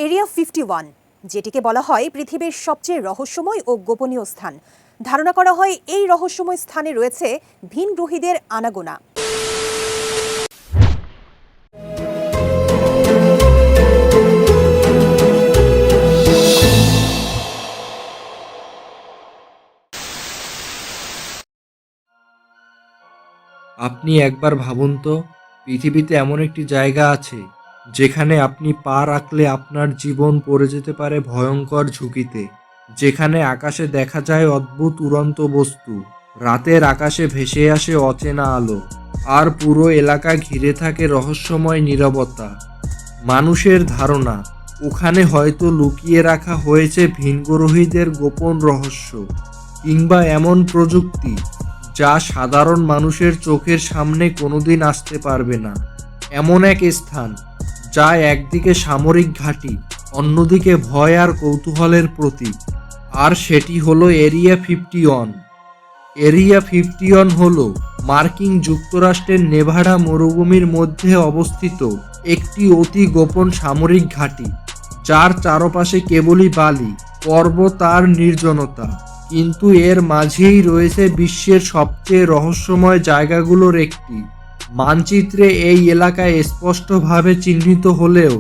Area 51, যেটিকে বলা হয় পৃথিবীর সবচেয়ে রহস্যময় ও গোপনীয় স্থান। ধারণা করা হয় এই রহস্যময় স্থানে রয়েছে ভিনগ্রহীদের আনাগোনা। আপনি একবার ভাবুন তো, পৃথিবীতে এমন একটি জায়গা আছে যেখানে আপনি পা রাখলে আপনার জীবন পড়ে যেতে পারে ভয়ঙ্কর ঝুঁকিতে, যেখানে আকাশে দেখা যায় অদ্ভুত উড়ন্ত বস্তু, রাতের আকাশে ভেসে আসে অচেনা আলো, আর পুরো এলাকা ঘিরে থাকে রহস্যময় নীরবতা। মানুষের ধারণা ওখানে হয়তো লুকিয়ে রাখা হয়েছে ভিনগ্রহীদের গোপন রহস্য, কিংবা এমন প্রযুক্তি যা সাধারণ মানুষের চোখের সামনে কোনোদিন আসতে পারবে না। এমন এক স্থান যা একদিকে সামরিক ঘাঁটি, অন্যদিকে ভয় আর কৌতূহলের প্রতীক, আর সেটি হলো এরিয়া 51। এরিয়া 51 হলো মার্কিন যুক্তরাষ্ট্রের নেভাডা মরুভূমির মধ্যে অবস্থিত একটি অতি গোপন সামরিক ঘাঁটি, যার চারপাশে কেবলই বালি, পর্বত আর নির্জনতা। কিন্তু এর মাঝেই রয়েছে বিশ্বের সবচেয়ে রহস্যময় জায়গাগুলোর একটি। মানচিত্রে এই এলাকায় স্পষ্টভাবে চিহ্নিত হলেও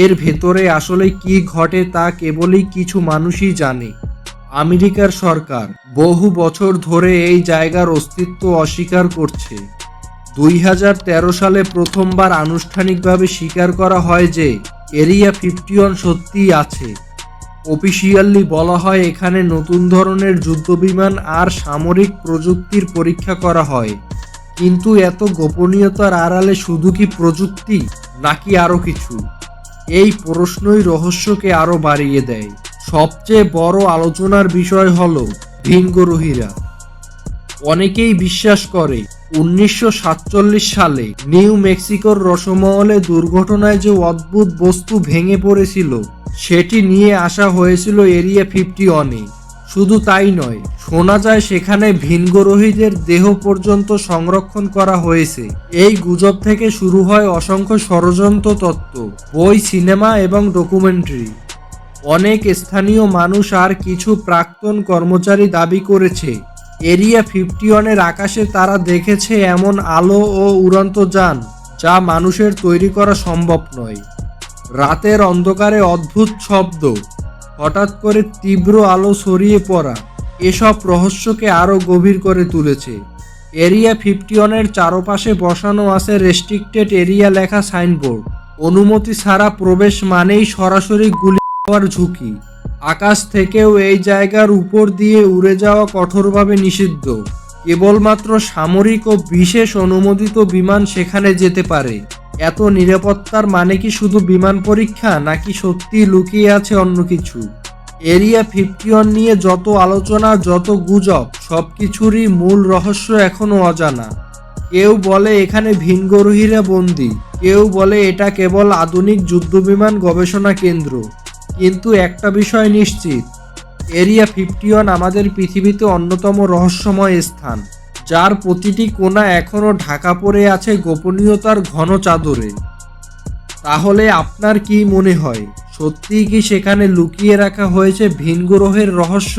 এর ভেতরে আসলে কি ঘটে তা কেবলই কিছু মানুষই জানে। আমেরিকার সরকার বহু বছর ধরে এই জায়গার অস্তিত্ব অস্বীকার করছে। 2013 সালে প্রথমবার আনুষ্ঠানিকভাবে স্বীকার করা হয় যে এরিয়া 51 সত্যিই আছে। অফিসিয়ালি বলা হয় এখানে নতুন ধরনের যুদ্ধবিমান আর সামরিক প্রযুক্তির পরীক্ষা করা হয়। কিন্তু এত গোপনীয়তার আড়ালে শুধু কি প্রযুক্তি, নাকি আরও কিছু? এই প্রশ্নই রহস্যকে আরও বাড়িয়ে দেয়। সবচেয়ে বড় আলোচনার বিষয় হলো ভিনগ্রহীরা। অনেকেই বিশ্বাস করে 1947 সালে নিউ মেক্সিকোর রসমহলে দুর্ঘটনায় যে অদ্ভুত বস্তু ভেঙে পড়েছিল সেটি নিয়ে আসা হয়েছিল এরিয়া 51-এ। শুধু তাই নয়, শোনা যায় সেখানে ভিনগ্রহীদের দেহ পর্যন্ত সংরক্ষণ করা হয়েছে। এই গুজব থেকে শুরু হয় অসংখ্য ষড়যন্ত্র তত্ত্ব, বই, সিনেমা এবং ডকুমেন্টারি। অনেক স্থানীয় মানুষ আর কিছু প্রাক্তন কর্মচারী দাবি করেছে এরিয়া 51-এর আকাশে তারা দেখেছে এমন আলো ও উড়ন্ত যান যা মানুষের তৈরি করা সম্ভব নয়। রাতের অন্ধকারে অদ্ভুত শব্দ, হঠাৎ করে তীব্র আলো ছড়িয়ে পড়া, এসব রহস্যকে আরও গভীর করে তুলেছে। এরিয়া 51-এর চারপাশে বসানো আছে রেস্ট্রিক্টেড এরিয়া লেখা সাইনবোর্ড। অনুমতি ছাড়া প্রবেশ মানেই সরাসরি গুলি হওয়ার ঝুঁকি। আকাশ থেকেও এই জায়গার উপর দিয়ে উড়ে যাওয়া কঠোরভাবে নিষিদ্ধ। কেবলমাত্র সামরিক ও বিশেষ অনুমোদিত বিমান সেখানে যেতে পারে। এত নিরাপত্তার মানে কি শুধু বিমান পরীক্ষা, নাকি সত্যি লুকিয়ে আছে অন্য কিছু? এরিয়া 51 নিয়ে যত আলোচনা, যত গুজব, সবকিছুরই মূল রহস্য এখনো অজানা। কেউ বলে এখানে ভিনগ্রহীরা বন্দী, কেউ বলে এটা কেবল আধুনিক যুদ্ধবিমান গবেষণা কেন্দ্র। কিন্তু একটা বিষয় নিশ্চিত, এরিয়া 51 আমাদের পৃথিবীতে অন্যতম রহস্যময় স্থান, যার প্রতিটি কোণা এখনও ঢাকা পড়ে আছে গোপনীয়তার ঘন চাদরে। তাহলে আপনার কি মনে হয়, সত্যিই কি সেখানে লুকিয়ে রাখা হয়েছে ভিনগ্রহের রহস্য,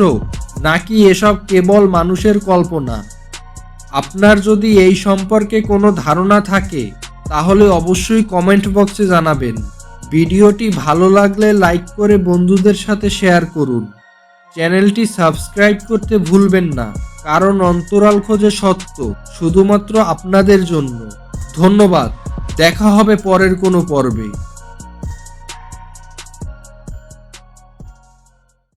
নাকি এসব কেবল মানুষের কল্পনা? আপনার যদি এই সম্পর্কে কোনো ধারণা থাকে তাহলে অবশ্যই কমেন্ট বক্সে জানাবেন। ভিডিওটি ভালো লাগলে লাইক করে বন্ধুদের সাথে শেয়ার করুন। চ্যানেলটি সাবস্ক্রাইব করতে ভুলবেন না, কারণ অন্তরাল খোঁজে সত্য শুধুমাত্র আপনাদের জন্য। ধন্যবাদ, দেখা হবে পরের কোনো পর্বে।